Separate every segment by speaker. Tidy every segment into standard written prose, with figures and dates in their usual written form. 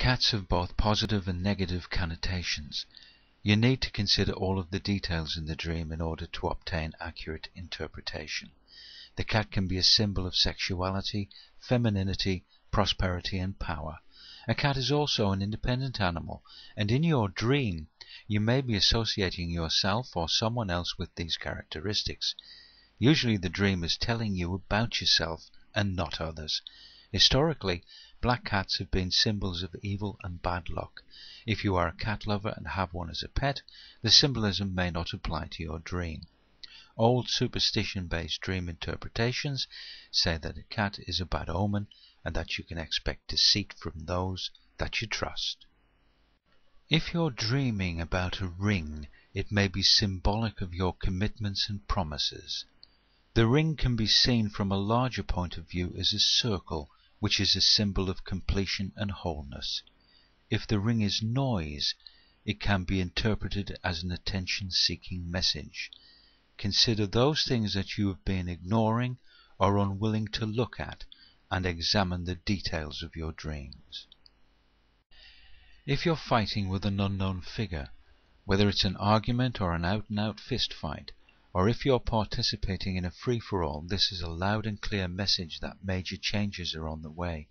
Speaker 1: Cats have both positive and negative connotations. You need to consider all of the details in the dream in order to obtain accurate interpretation. The cat can be a symbol of sexuality, femininity, prosperity and power. A cat is also an independent animal, and in your dream you may be associating yourself or someone else with these characteristics. Usually the dream is telling you about yourself and not others. Historically, black cats have been symbols of evil and bad luck. If you are a cat lover and have one as a pet, the symbolism may not apply to your dream. Old superstition-based dream interpretations say that a cat is a bad omen and that you can expect deceit from those that you trust. If you're dreaming about a ring, it may be symbolic of your commitments and promises. The ring can be seen from a larger point of view as a circle, which is a symbol of completion and wholeness. If the ring is noise, it can be interpreted as an attention-seeking message. Consider those things that you have been ignoring or unwilling to look at, and examine the details of your dreams. If you're fighting with an unknown figure, whether it's an argument or an out-and-out fist fight, or if you're participating in a free-for-all, this is a loud and clear message that major changes are on the way.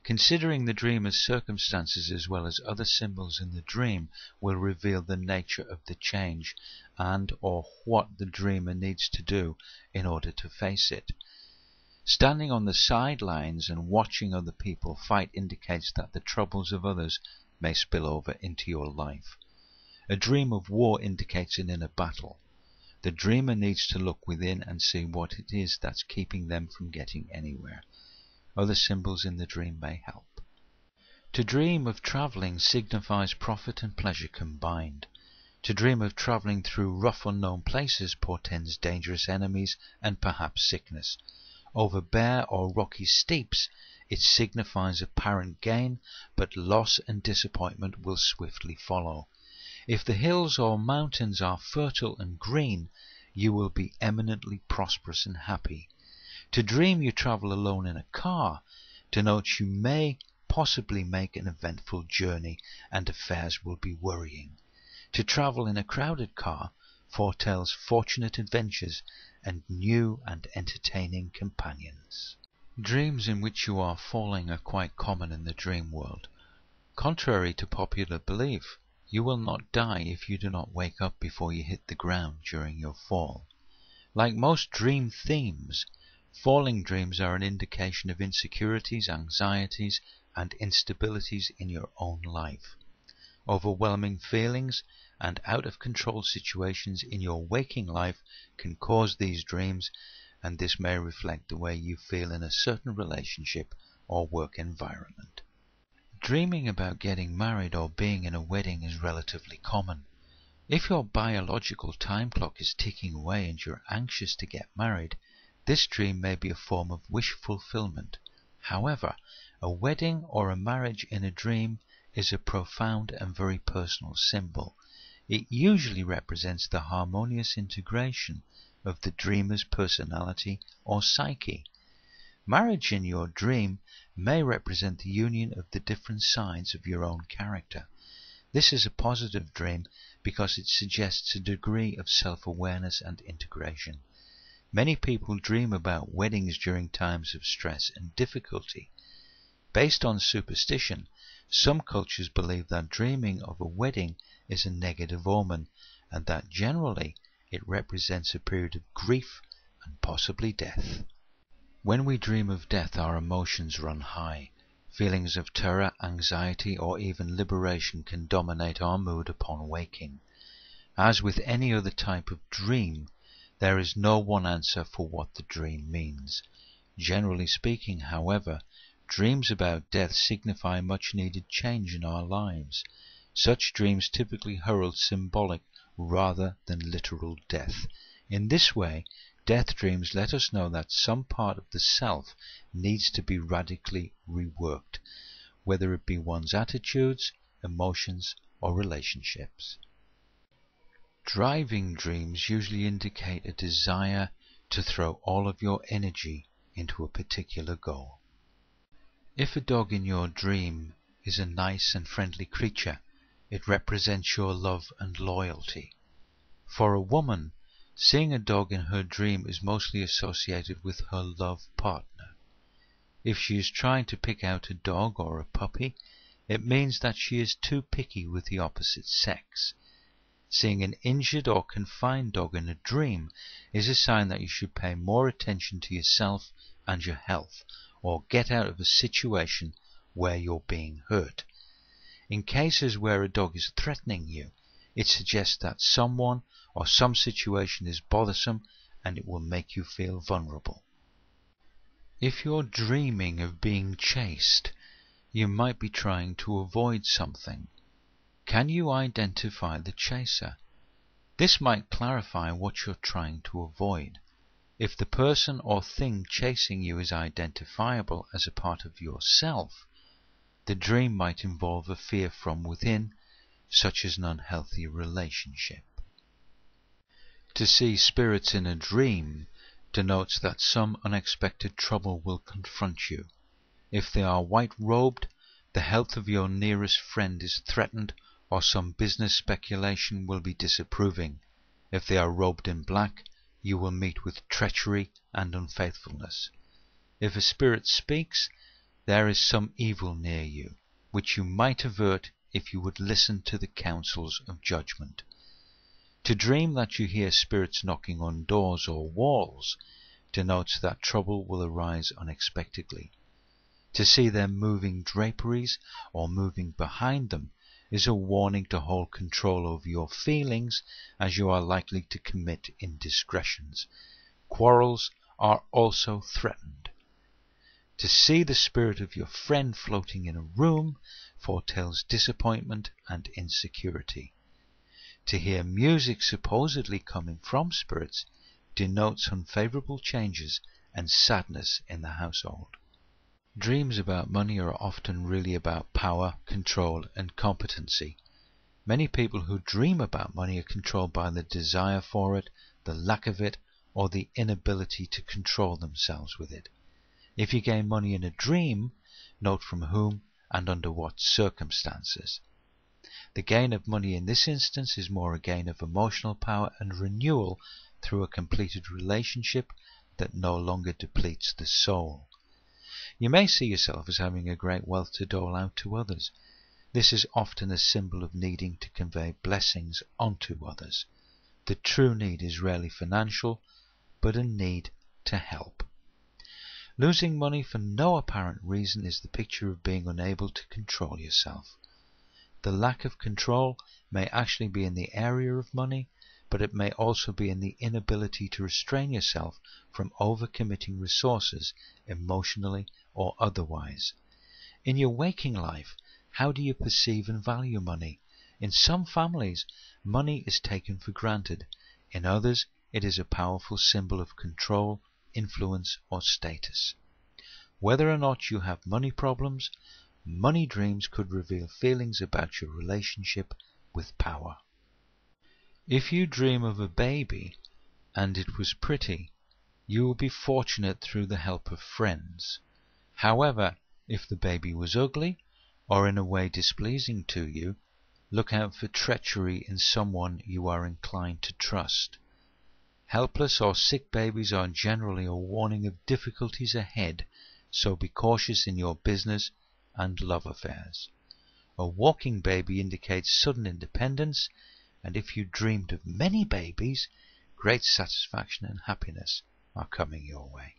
Speaker 1: Considering the dreamer's circumstances as well as other symbols in the dream will reveal the nature of the change and or what the dreamer needs to do in order to face it. Standing on the sidelines and watching other people fight indicates that the troubles of others may spill over into your life. A dream of war indicates an inner battle. The dreamer needs to look within and see what it is that's keeping them from getting anywhere. Other symbols in the dream may help. To dream of travelling signifies profit and pleasure combined. To dream of travelling through rough unknown places portends dangerous enemies and perhaps sickness. Over bare or rocky steeps it signifies apparent gain, but loss and disappointment will swiftly follow. If the hills or mountains are fertile and green, you will be eminently prosperous and happy. To dream you travel alone in a car denotes you may possibly make an eventful journey and affairs will be worrying. To travel in a crowded car foretells fortunate adventures and new and entertaining companions. Dreams in which you are falling are quite common in the dream world. Contrary to popular belief, you will not die if you do not wake up before you hit the ground during your fall. Like most dream themes, falling dreams are an indication of insecurities, anxieties, and instabilities in your own life. Overwhelming feelings and out-of-control situations in your waking life can cause these dreams, and this may reflect the way you feel in a certain relationship or work environment. Dreaming about getting married or being in a wedding is relatively common. If your biological time clock is ticking away and you're anxious to get married, this dream may be a form of wish fulfillment. However, a wedding or a marriage in a dream is a profound and very personal symbol. It usually represents the harmonious integration of the dreamer's personality or psyche. Marriage in your dream may represent the union of the different sides of your own character. This is a positive dream because it suggests a degree of self-awareness and integration. Many people dream about weddings during times of stress and difficulty. Based on superstition, some cultures believe that dreaming of a wedding is a negative omen, and that generally it represents a period of grief and possibly death. When we dream of death, our emotions run high. Feelings of terror, anxiety, or even liberation can dominate our mood upon waking. As with any other type of dream, there is no one answer for what the dream means. Generally speaking, however, dreams about death signify much needed change in our lives. Such dreams typically herald symbolic rather than literal death. In this way, death dreams let us know that some part of the self needs to be radically reworked, whether it be one's attitudes, emotions, or relationships. Driving dreams usually indicate a desire to throw all of your energy into a particular goal. If a dog in your dream is a nice and friendly creature. It represents your love and loyalty. For a woman, seeing a dog in her dream is mostly associated with her love partner. If she is trying to pick out a dog or a puppy, it means that she is too picky with the opposite sex. Seeing an injured or confined dog in a dream is a sign that you should pay more attention to yourself and your health, or get out of a situation where you're being hurt. In cases where a dog is threatening you, it suggests that someone or some situation is bothersome and it will make you feel vulnerable. If you're dreaming of being chased, you might be trying to avoid something. Can you identify the chaser? This might clarify what you're trying to avoid. If the person or thing chasing you is identifiable as a part of yourself, the dream might involve a fear from within, such as an unhealthy relationship. To see spirits in a dream denotes that some unexpected trouble will confront you. If they are white-robed, the health of your nearest friend is threatened, or some business speculation will be disapproving. If they are robed in black, you will meet with treachery and unfaithfulness. If a spirit speaks, there is some evil near you, which you might avert if you would listen to the counsels of judgment. To dream that you hear spirits knocking on doors or walls denotes that trouble will arise unexpectedly. To see them moving draperies or moving behind them is a warning to hold control over your feelings, as you are likely to commit indiscretions. Quarrels are also threatened. To see the spirit of your friend floating in a room foretells disappointment and insecurity. To hear music supposedly coming from spirits denotes unfavorable changes and sadness in the household. Dreams about money are often really about power, control, and competency. Many people who dream about money are controlled by the desire for it, the lack of it, or the inability to control themselves with it. If you gain money in a dream, note from whom and under what circumstances. The gain of money in this instance is more a gain of emotional power and renewal through a completed relationship that no longer depletes the soul. You may see yourself as having a great wealth to dole out to others. This is often a symbol of needing to convey blessings onto others. The true need is rarely financial, but a need to help. Losing money for no apparent reason is the picture of being unable to control yourself. The lack of control may actually be in the area of money, but it may also be in the inability to restrain yourself from overcommitting resources emotionally or otherwise. In your waking life, how do you perceive and value money? In some families, money is taken for granted. In others, it is a powerful symbol of control, influence, or status. Whether or not you have money problems, money dreams could reveal feelings about your relationship with power. If you dream of a baby and it was pretty, you will be fortunate through the help of friends. However, if the baby was ugly or in a way displeasing to you, look out for treachery in someone you are inclined to trust. Helpless or sick babies are generally a warning of difficulties ahead, so be cautious in your business and love affairs. A walking baby indicates sudden independence, and if you dreamed of many babies, great satisfaction and happiness are coming your way.